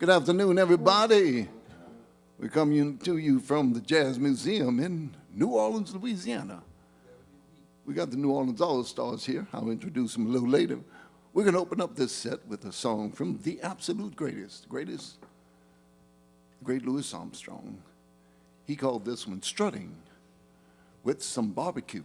Good afternoon, everybody. We come to you from the Jazz Museum in New Orleans, Louisiana. We got the New Orleans All-Stars here. I'll introduce them a little later. We're going to open up this set with a song from the absolute great Louis Armstrong. He called this one Strutting with Some Barbecue.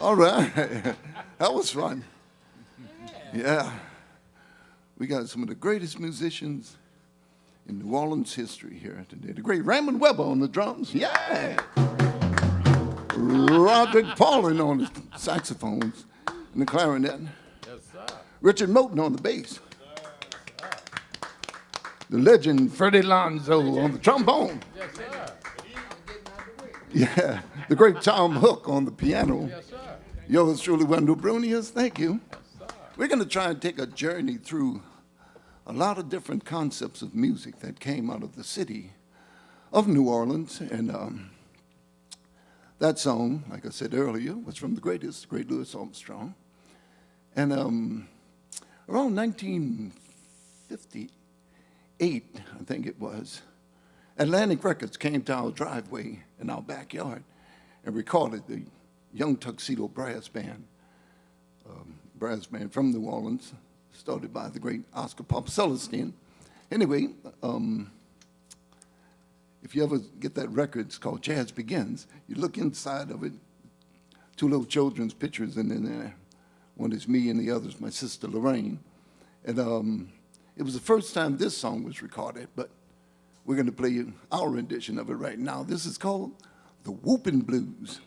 All right. That was fun. Yeah. We got some of the greatest musicians in New Orleans history here today. The great Raymond Webber on the drums. Yeah. Roderick Paulin on the saxophones and the clarinet. Yes, sir. Richard Moten on the bass. The legend Freddie Lonzo on the trombone. Yes, sir. Yeah. The great Tom Hook on the piano. Yes, sir. Yours truly, Wendell Brunious. Thank you. Yes, sir. We're going to try and take a journey through a lot of different concepts of music that came out of the city of New Orleans. And that song, like I said earlier, was from the great Louis Armstrong. And around 1958, I think it was, Atlantic Records came to our driveway in our backyard and recorded the Young Tuxedo Brass Band from New Orleans, started by the great Oscar Celestine. Anyway, if you ever get that record, it's called Jazz Begins. You look inside of it, two little children's pictures in there. One is me and the other is my sister Lorraine. And it was the first time this song was recorded, but we're going to play our rendition of it right now. This is called The Whoopin' Blues.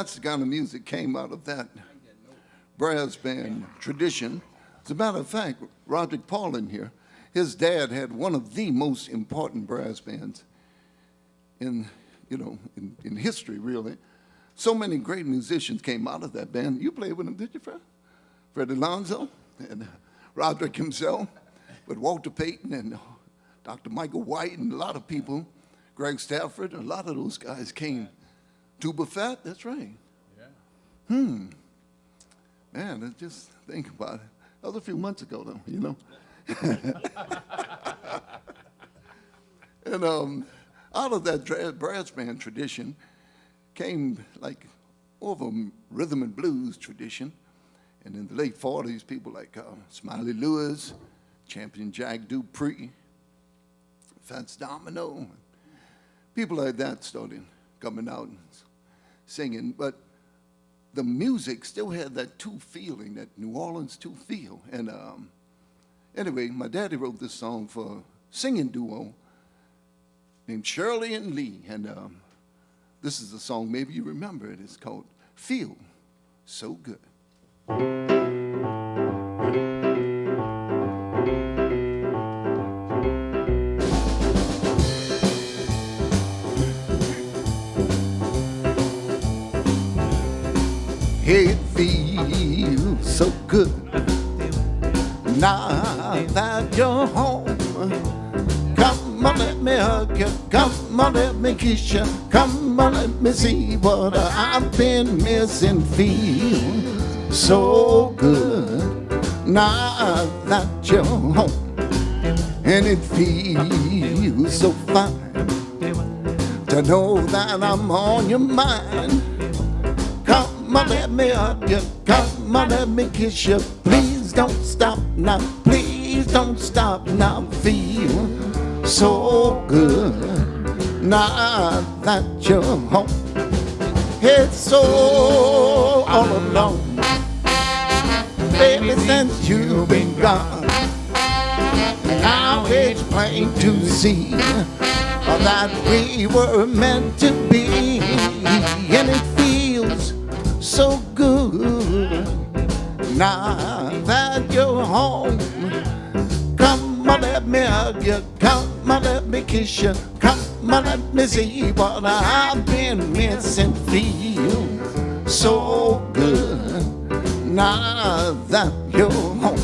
that's the kind of music came out of that brass band tradition. As a matter of fact, Roderick Paulin here, his dad had one of the most important brass bands in history, really. So many great musicians came out of that band. You played with him, did you, Fred? Fred Alonso and Roderick himself, with Walter Payton and Dr. Michael White and a lot of people, Greg Stafford, a lot of those guys came. Tuba Fat, that's right. Yeah. Man, just think about it. That was a few months ago, though, you know. And out of that brass band tradition came like over rhythm and blues tradition. And in the late 40s, people like Smiley Lewis, Champion Jack Dupree, Fats Domino, people like that started coming out and singing. But the music still had that two feeling, that New Orleans two feel. And anyway, my daddy wrote this song for a singing duo named Shirley and Lee. And this is a song, maybe you remember it. It's called Feel So Good. It feels so good now that you're home. Come on, let me hug you. Come on, let me kiss you. Come on, let me see what I've been missing. Feel so good now that you're home. And it feels so fine to know that I'm on your mind. Come on, let me hug you. Come on, let me kiss you. Please don't stop now. Please don't stop now. Feel so good now that you're home. It's so all alone, baby, since you've been gone. Now it's plain to see that we were meant to be, and it feels so good now that you're home. Come on, let me hug you. Come on, let me kiss you. Come on, let me see what I've been missing. Feel so good now that you're home.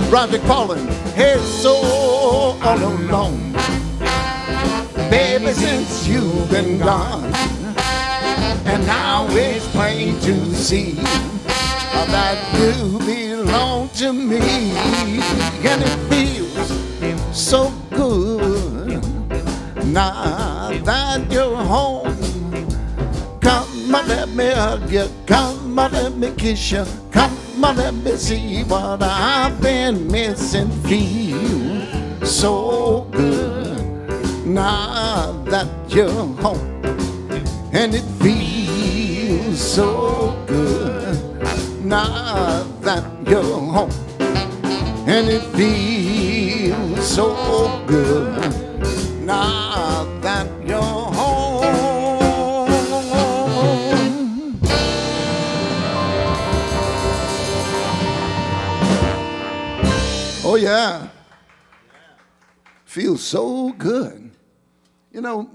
Roderick Paulin, head so all alone, baby, since you've been gone. And now it's plain to see that you belong to me, and it feels so good now that you're home. Come on, let me hug you. Come on, let me kiss you. Come on, let me see what I've been missing. Feel so good now that you're home. And it feels so good now that you're home. And it feels so good now that you're home. Oh, yeah. Feels so good. You know,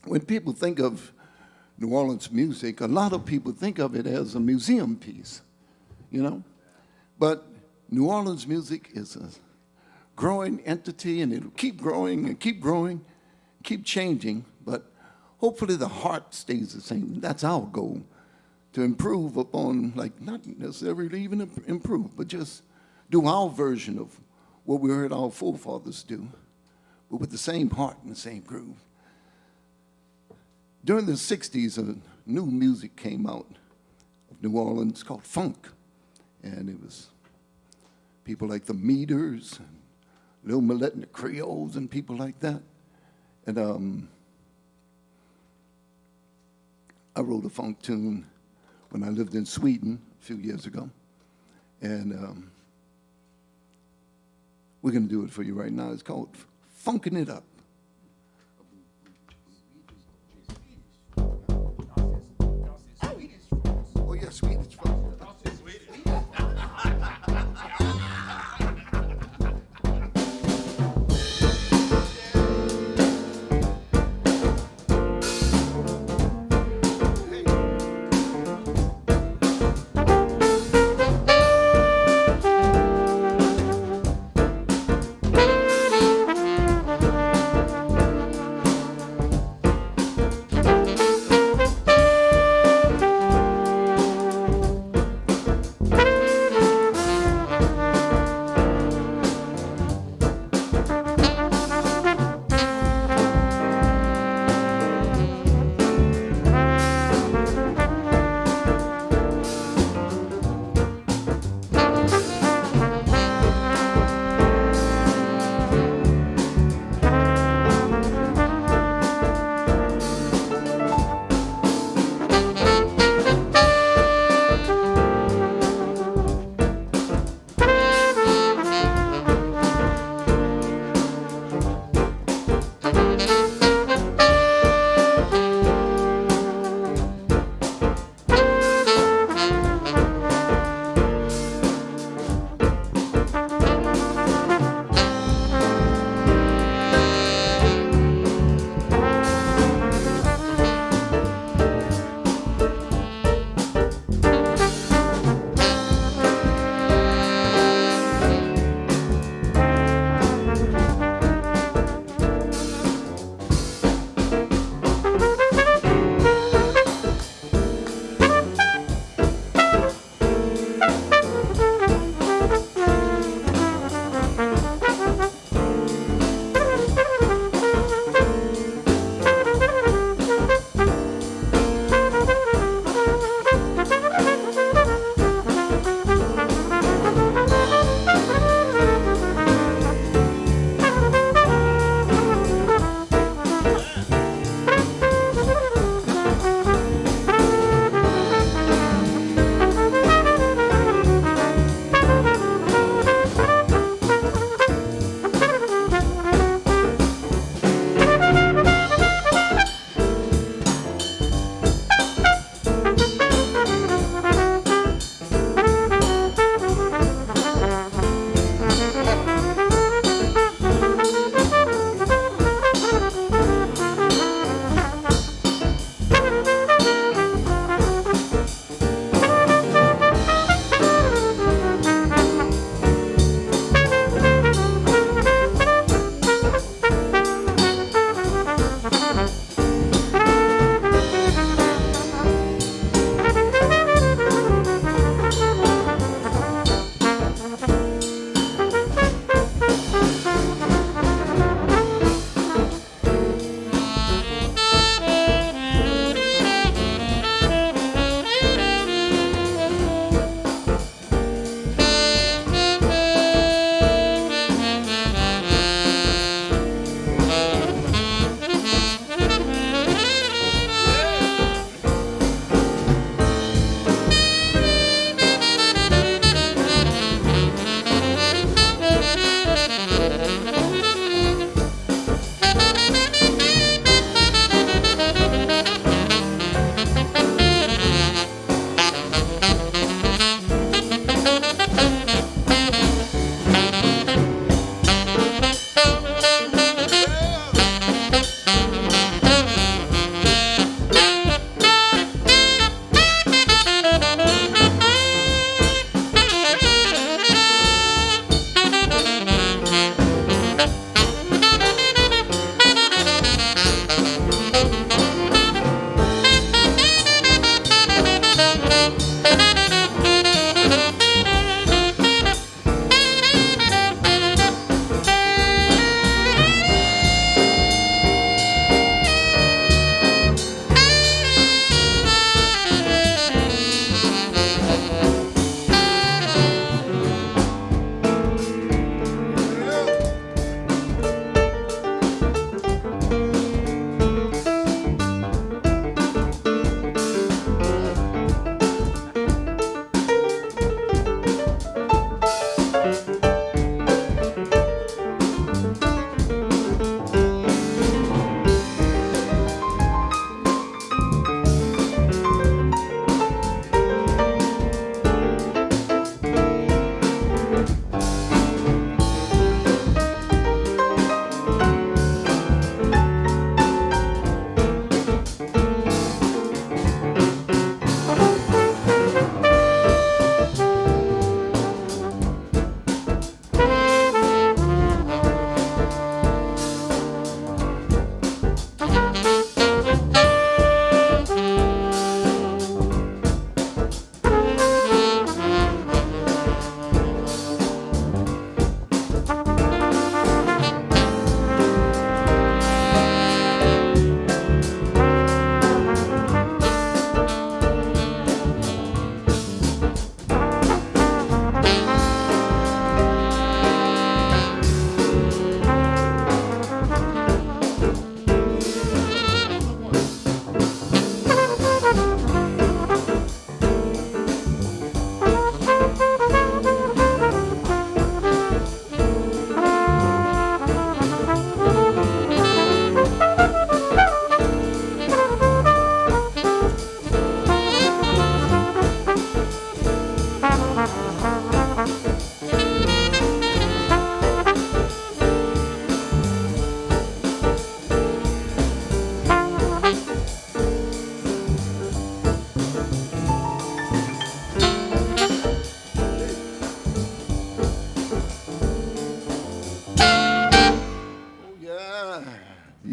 when people think of New Orleans music, a lot of people think of it as a museum piece, you know? But New Orleans music is a growing entity, and it'll keep growing and keep growing, keep changing, but hopefully the heart stays the same. That's our goal, to improve upon, like not necessarily even improve, but just do our version of what we heard our forefathers do, but with the same heart and the same groove. During the 60s, a new music came out of New Orleans called funk, and it was people like the Meters, and Lil Millette and the Creoles, and people like that. And I wrote a funk tune when I lived in Sweden a few years ago, and we're going to do it for you right now. It's called Funkin' It Up. Oh, yeah, Swedish funk.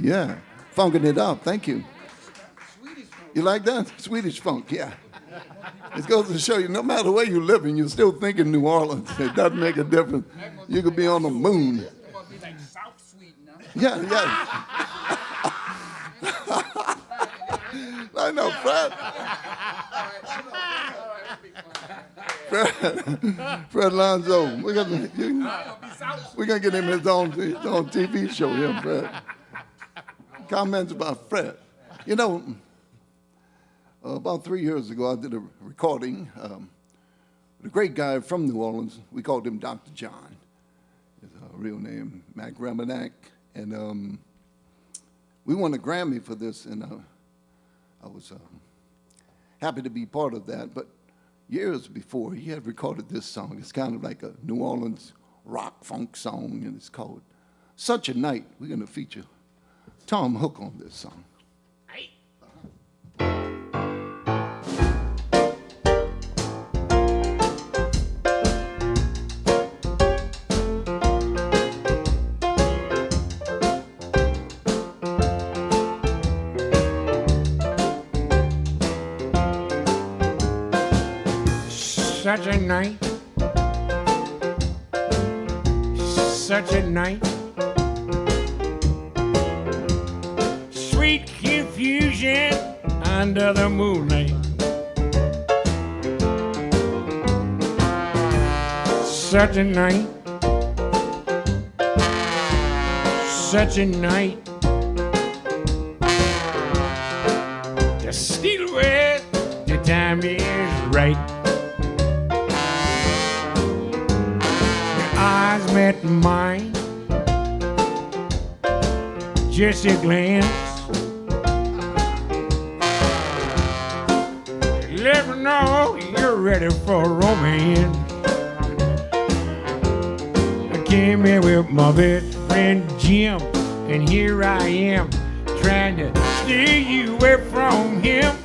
Yeah, funking it up. Thank you. You like that? Swedish funk, yeah. It goes to show you, no matter where you live, you're still thinking New Orleans. It doesn't make a difference. You could be on the moon. Yeah, yeah. I know, Fred Lonzo. We're gonna get him his own TV show here, Fred. Comments about Fred. You know, about 3 years ago, I did a recording with a great guy from New Orleans. We called him Dr. John. His real name, Mac Ramadak. And we won a Grammy for this, and I was happy to be part of that. But years before, he had recorded this song. It's kind of like a New Orleans rock funk song, and it's called Such a Night. We're going to feature Tom Hook on this song. Such a night, such a night, sweet confusion under the moonlight. Such a night, such a night, to steal away, the time is right. Eyes met mine, just a glance. Let me know you're ready for romance. I came here with my best friend Jim, and here I am trying to steer you away from him.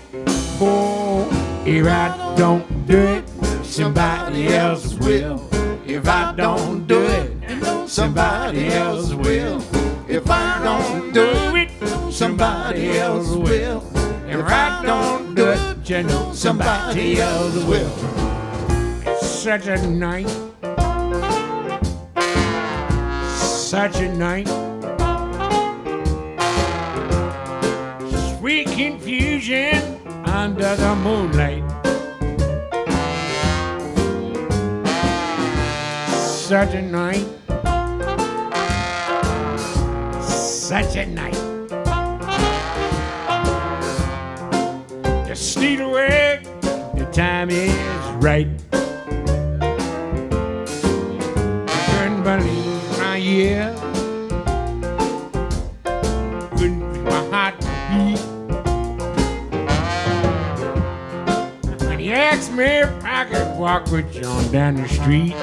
Oh, if I don't do it, somebody else will. If I don't do it, somebody else will. If I don't do it, somebody else will. If I don't do it, you know somebody else will. It's such a night, such a night, sweet confusion under the moonlight. Such a night, such a night, just steal away, the time is right. I couldn't believe my ears, couldn't feel my heart beat. When he asked me if I could walk with you on down the street,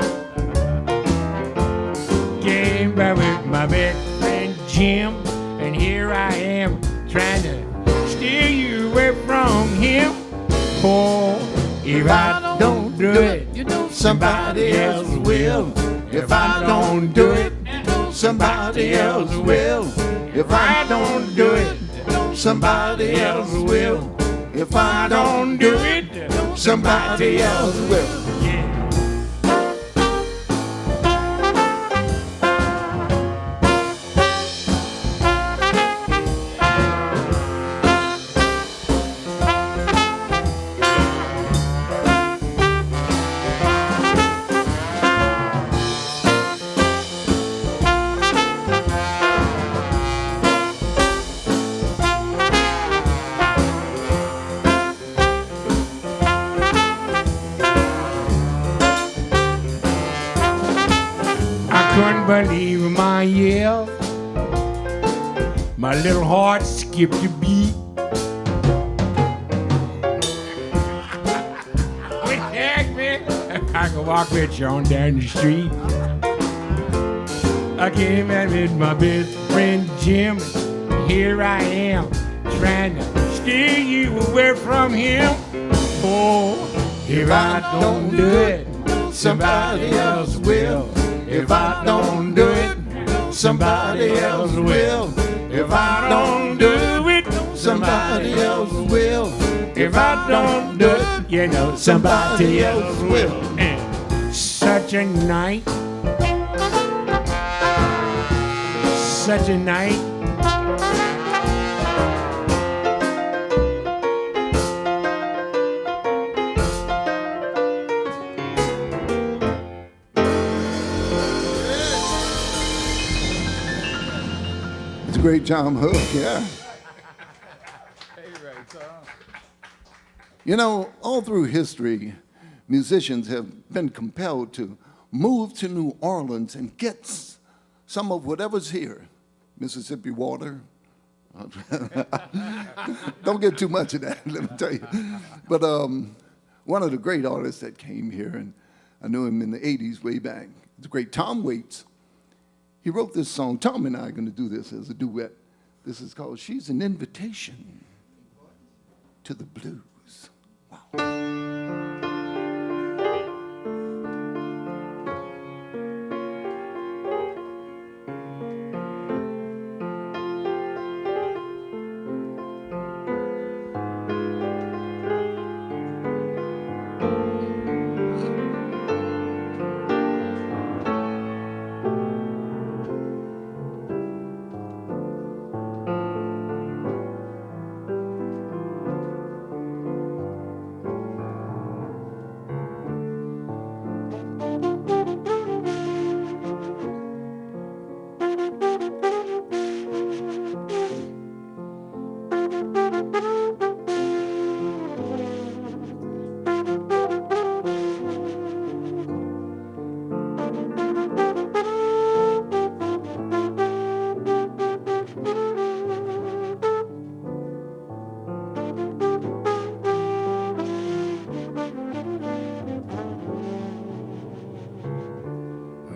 came back with my best friend Jim, and here I am trying to steer you away from him. Oh, if I don't do it, you know somebody else will. If I don't do it, somebody else will. If I don't do it, somebody else will. If I don't do it, somebody else will. Couldn't believe my yell. My little heart skipped a beat. When you asked me if I could walk with you on down the street, I came out with my best friend Jim. Here I am trying to steer you away from him. Oh, if I don't do it, somebody else will. If I don't do it, somebody else will. If I don't do it, somebody else will. If I don't do it, you know, somebody else will. And such a night. Such a night. It's a great Tom Hook, yeah. You know, all through history, musicians have been compelled to move to New Orleans and get some of whatever's here. Mississippi water. Don't get too much of that, let me tell you. But one of the great artists that came here, and I knew him in the 80s way back, the great Tom Waits. He wrote this song. Tom and I are going to do this as a duet. This is called She's an Invitation to the Blues.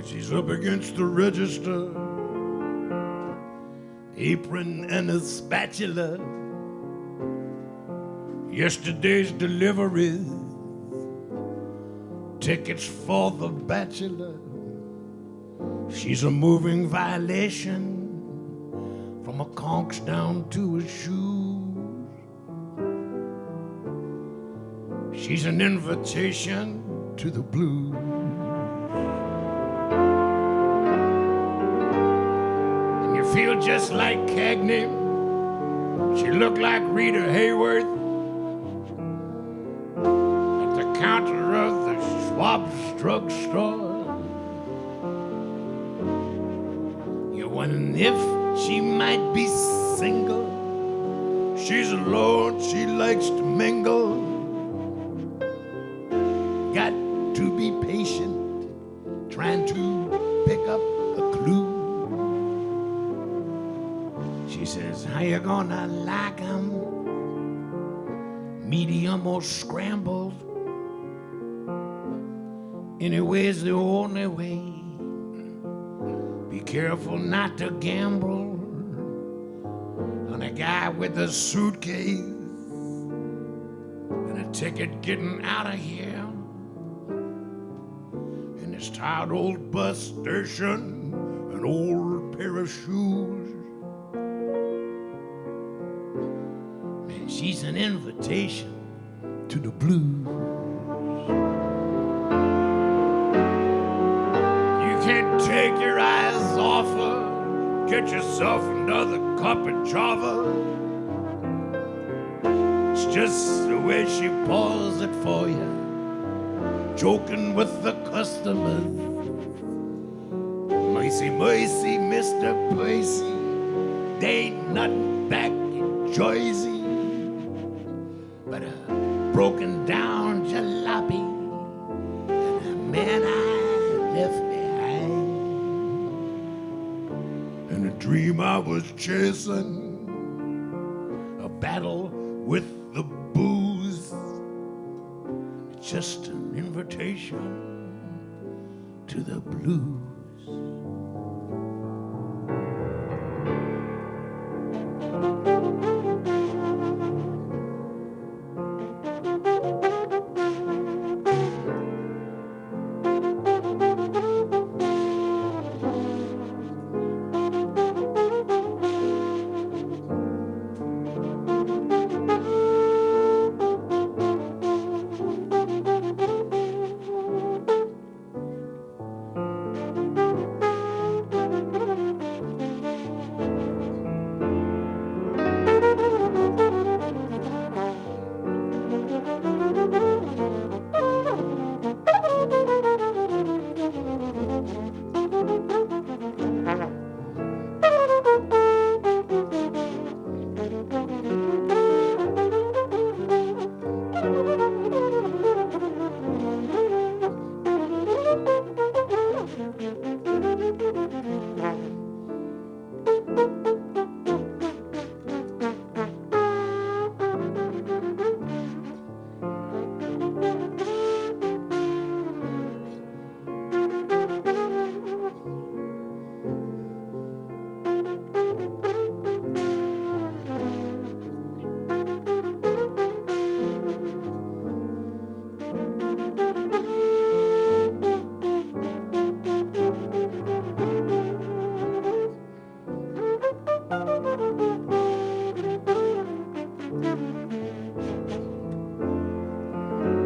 She's up against the register, apron and a spatula. Yesterday's deliveries, tickets for the bachelor. She's a moving violation, from her conks down to her shoes. She's an invitation to the blues. Feel just like Cagney. She looked like Rita Hayworth at the counter of the Schwab's drugstore. You're wondering if she might be single. She's alone, she likes to mingle. Got to be patient, trying to pick up a clue. She says, how you gonna like 'em? Medium or scrambled? Anyway's the only way. Be careful not to gamble on a guy with a suitcase and a ticket getting out of here. And this tired old bus station, an old pair of shoes. She's an invitation to the blues. You can't take your eyes off her. Get yourself another cup of java. It's just the way she pours it for you, joking with the customers. Mercy, mercy, Mr. Percy, they ain't nothing back in Jersey but a broken down jalopy and a man I left behind, and a dream I was chasing, a battle with the booze. It's just an invitation to the blues.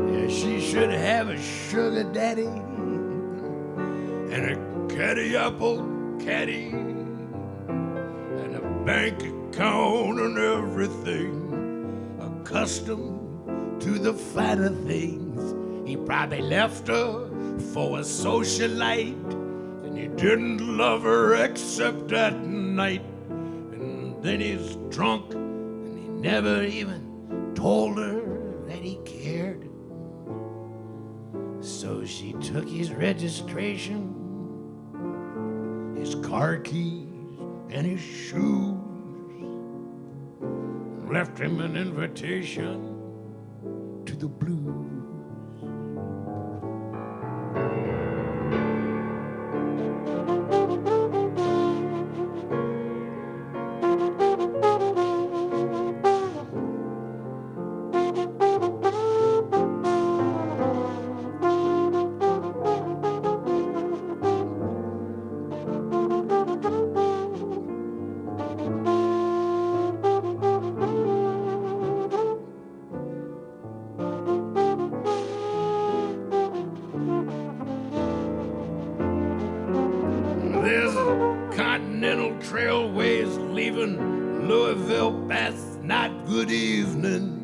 Yeah, she should have a sugar daddy and a caddy apple caddy and a bank account and everything, accustomed to the finer things. He probably left her for a socialite, and he didn't love her except at night. And then he's drunk, and he never even told her that he cared. So she took his registration, his car keys, and his shoes, and left him an invitation to the blues. There's Continental Trailways leaving Louisville, that's not good evening.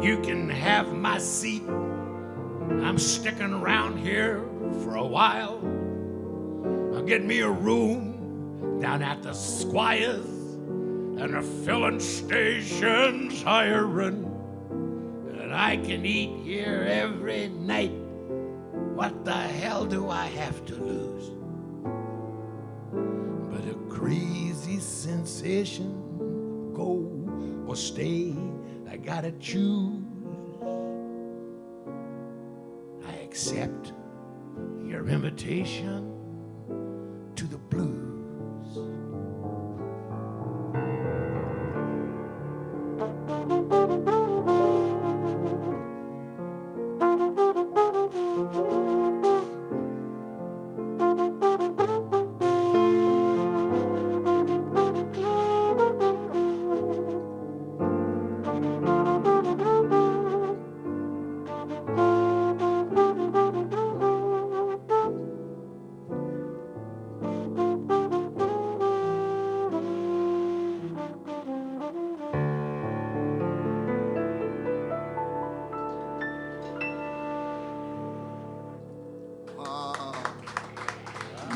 You can have my seat, I'm sticking around here for a while. I'll get me a room down at the Squires, and a filling station's hiring, and I can eat here every night. What the hell do I have to lose? But a crazy sensation, go or stay, I gotta choose. I accept your invitation to the blues.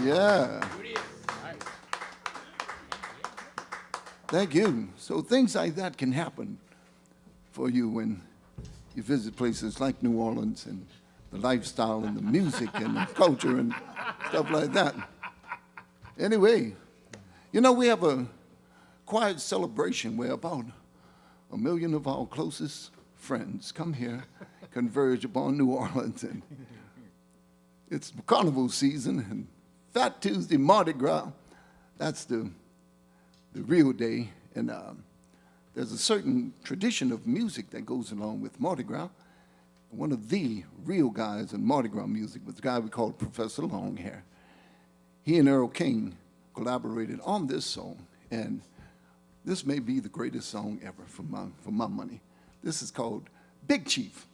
Yeah. Thank you. So things like that can happen for you when you visit places like New Orleans, and the lifestyle and the music and the culture and stuff like that. Anyway, you know, we have a quiet celebration where about 1 million of our closest friends come here, converge upon New Orleans, and it's carnival season, and Fat Tuesday, Mardi Gras, that's the real day. And there's a certain tradition of music that goes along with Mardi Gras. One of the real guys in Mardi Gras music was the guy we called Professor Longhair. He and Earl King collaborated on this song, and this may be the greatest song ever for my money. This is called Big Chief.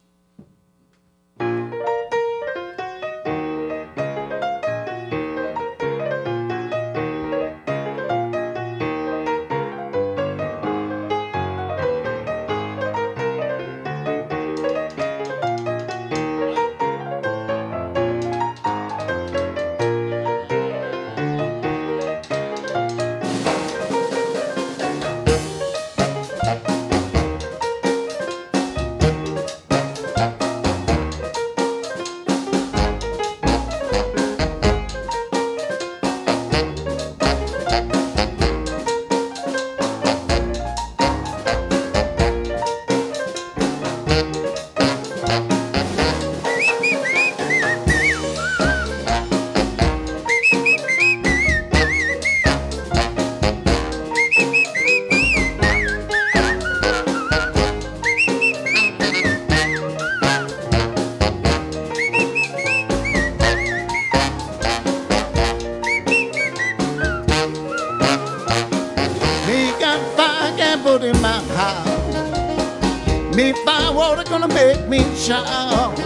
water gonna make me shout.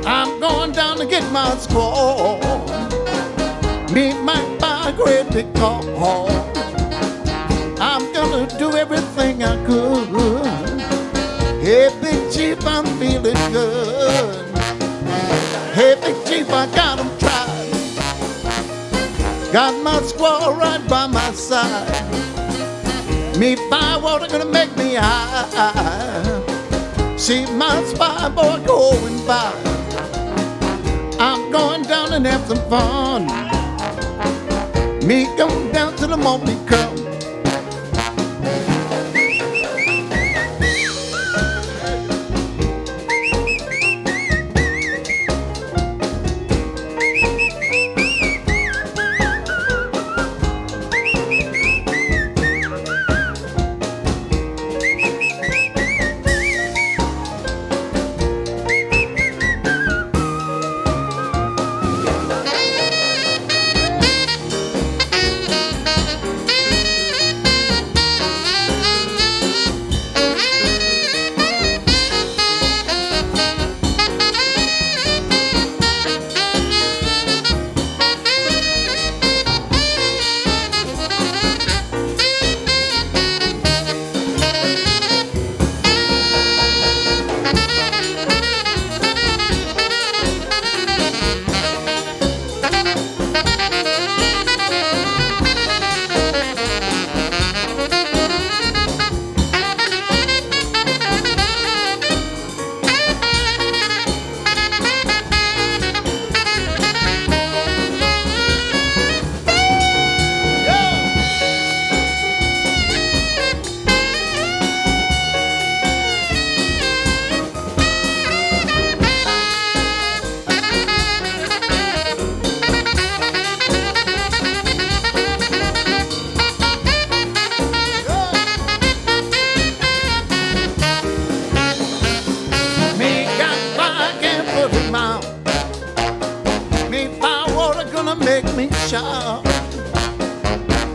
I'm going down to get my squaw. Me might buy a great big car. I'm gonna do everything I could. Hey, Big Chief, I'm feeling good. Hey, Big Chief, I got 'em tried. Got my squaw right by my side. Me firewater gonna make me high. See my spy boy going by. I'm going down and have some fun. Me going down till the morning come.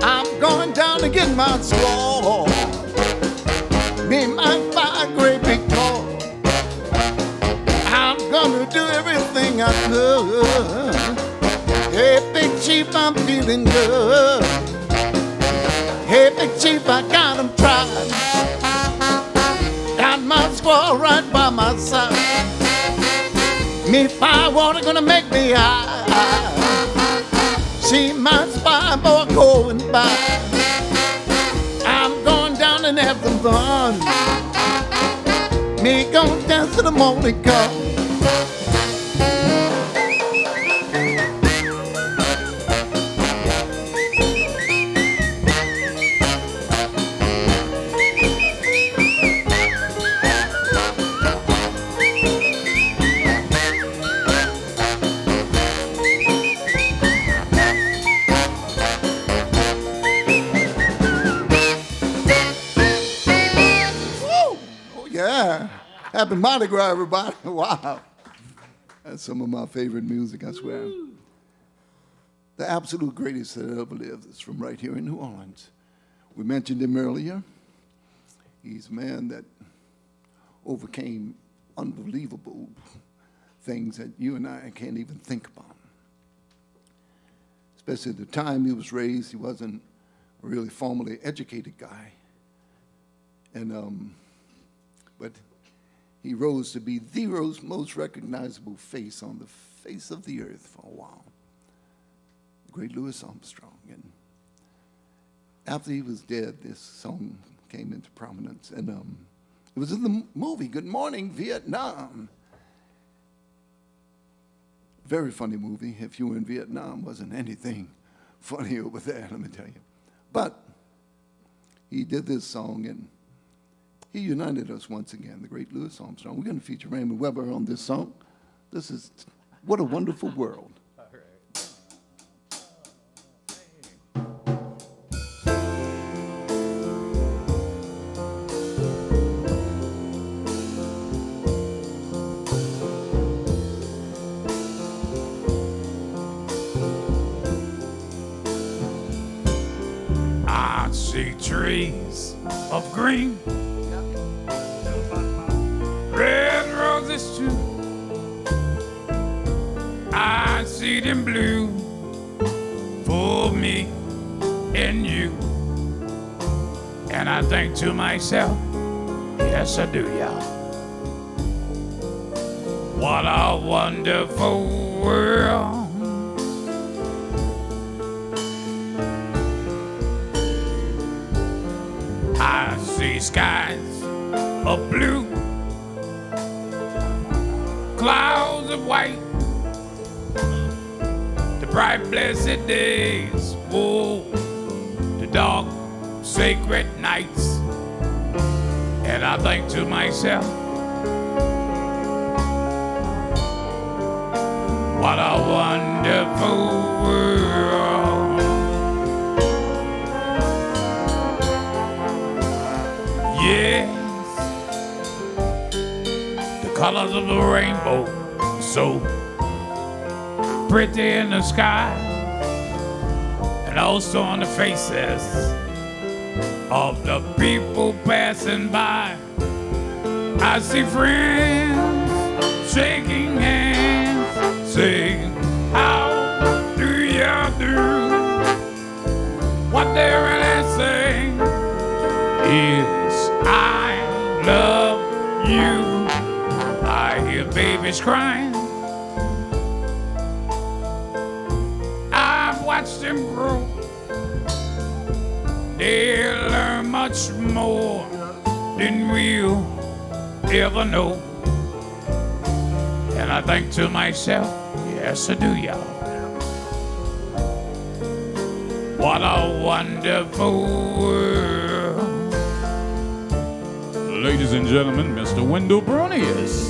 I'm going down to get my squaw. Me might buy a great big car. I'm gonna do everything I could. Hey, Big Chief, I'm feeling good. Hey, Big Chief, I got 'em tried. Got my squaw right by my side. Me firewater gonna make me high. See my spy boy going by. I'm going down and have some fun. Me gon' dance till the morning come. Yeah. Happy Mardi Gras, everybody. Wow. That's some of my favorite music, I swear. The absolute greatest that ever lived is from right here in New Orleans. We mentioned him earlier. He's a man that overcame unbelievable things that you and I can't even think about. Especially at the time he was raised, he wasn't a really formally educated guy. But he rose to be the most recognizable face on the face of the earth for a while. The great Louis Armstrong. And after he was dead, this song came into prominence. And it was in the movie, Good Morning, Vietnam. Very funny movie. If you were in Vietnam, wasn't anything funny over there, let me tell you. But he did this song, and he united us once again, the great Louis Armstrong. We're going to feature Raymond Weber on this song. This is What a Wonderful World. I see trees of green, white and blue for me and you. And I think to myself, yes I do, y'all. What a wonderful world. I see skies of blue, clouds of white, the bright blessed days, whoa, the dark sacred nights. And I think to myself, what a wonderful world. Yes, the colors of the rainbow, so pretty in the sky, and also on the faces of the people passing by. I see friends shaking hands, saying, how do you do? What they're really saying is, I love you. I hear babies crying. I've watched them grow. They'll learn much more than we'll ever know. And I think to myself, yes I do, y'all. What a wonderful world. Ladies and gentlemen, Mr. Wendell Brunious.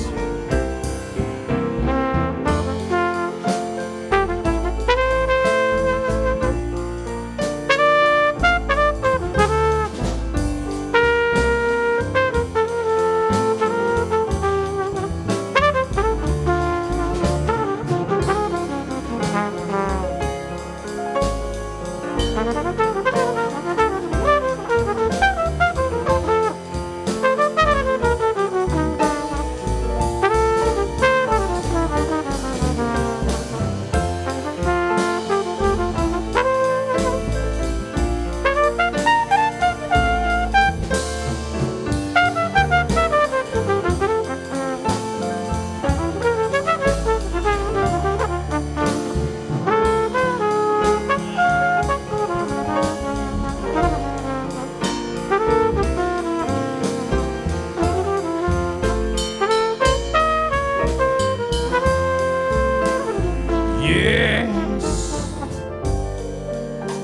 Yes,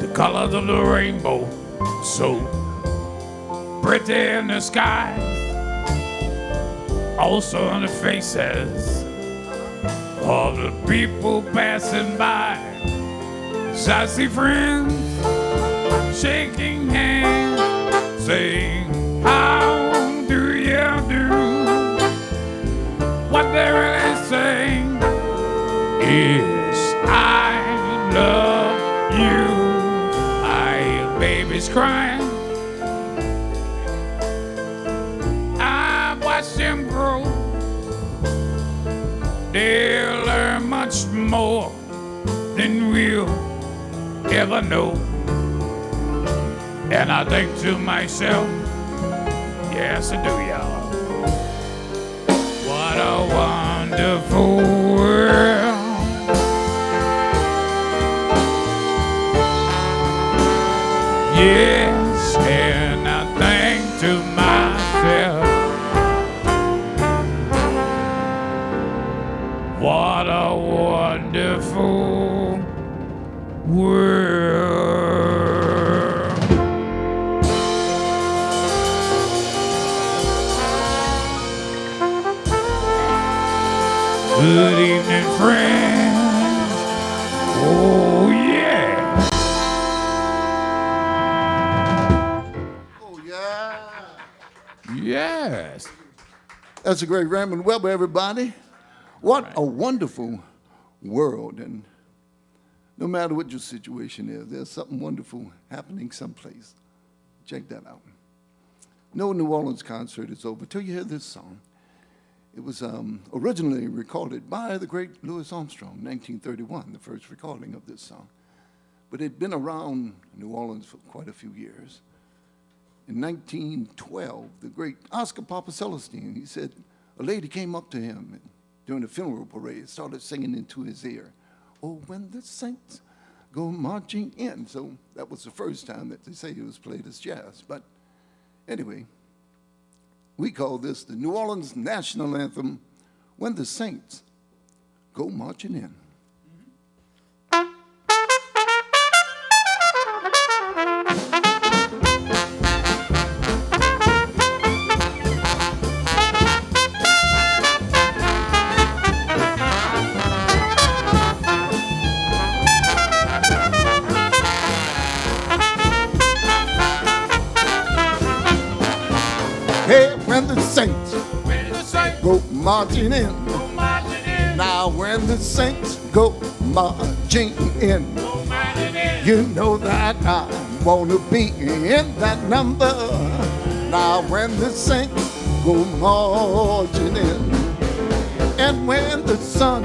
the colors of the rainbow, so pretty in the skies, also on the faces of the people passing by. So I see friends shaking hands, saying, how do you do? What they're really saying is, I love you. I hear babies crying. I watch them grow. They'll learn much more than we'll ever know. And I think to myself, yes I do, y'all. What a wonderful world. Yes, and I think to myself, what a wonderful world. Good evening, friends. Oh, yeah. Oh, yeah. Yes. That's a great Raymond Weber, everybody. What a wonderful world. And no matter what your situation is, there's something wonderful happening someplace. Check that out. No New Orleans concert is over till you hear this song. It was originally recorded by the great Louis Armstrong, 1931, the first recording of this song. But it had been around New Orleans for quite a few years. In 1912, the great Oscar Papa Celestine, he said, a lady came up to him during the funeral parade, started singing into his ear, "Oh, when the saints go marching in." So that was the first time that they say it was played as jazz. But anyway, we call this the New Orleans National Anthem, "When the Saints Go Marching In." Hey, when the saints go marching in. Now when the saints go marching in, you know that I want to be in that number. Now when the saints go marching in, and when the sun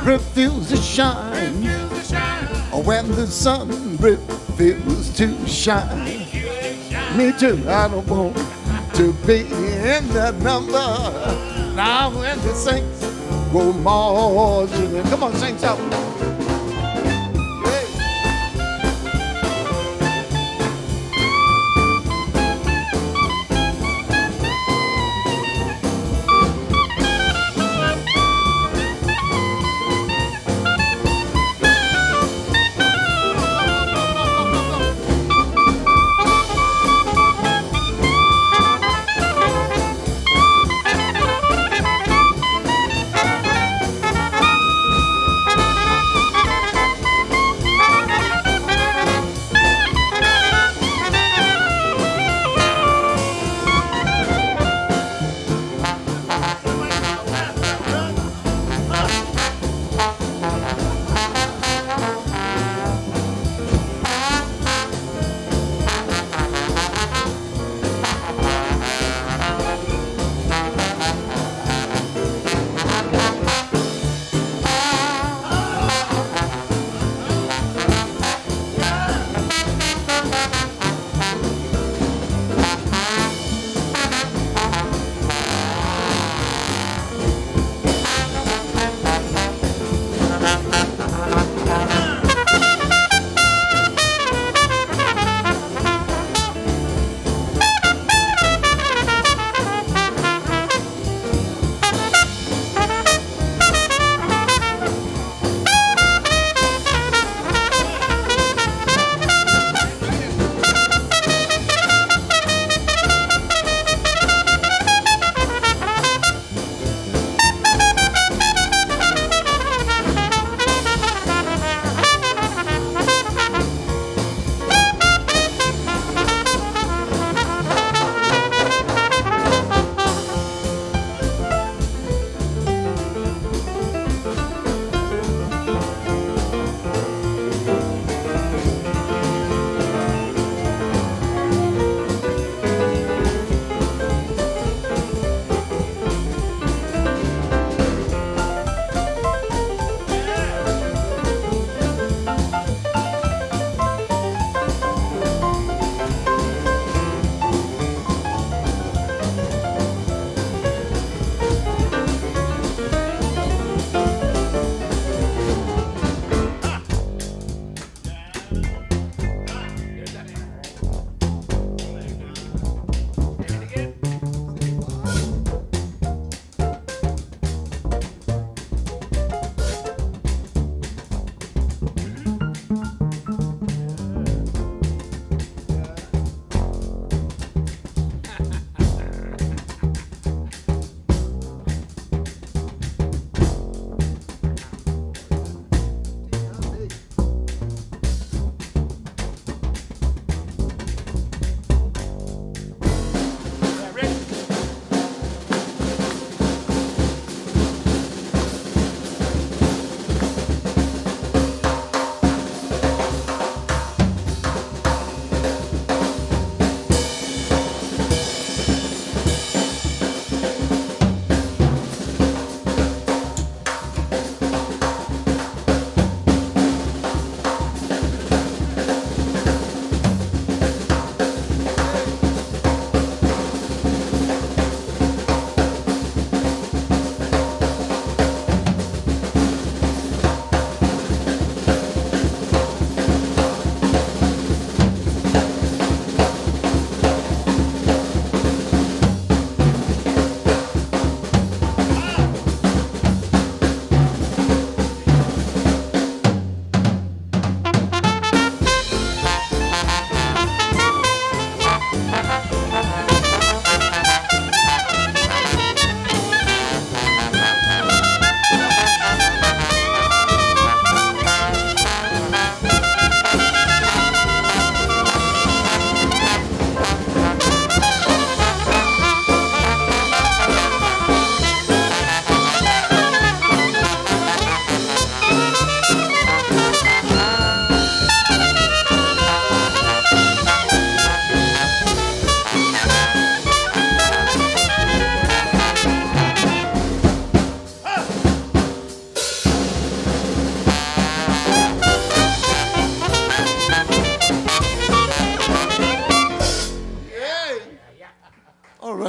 refuses to shine, or when the sun refuses to shine, me too, I don't want to be in that number. Now when the saints go marching in. Come on, saints out. Hey.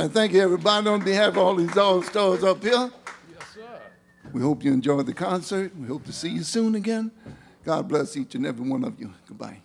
right, thank you, everybody. On behalf of all these all-stars up here, yes, sir. We hope you enjoyed the concert. We hope to see you soon again. God bless each and every one of you. Goodbye.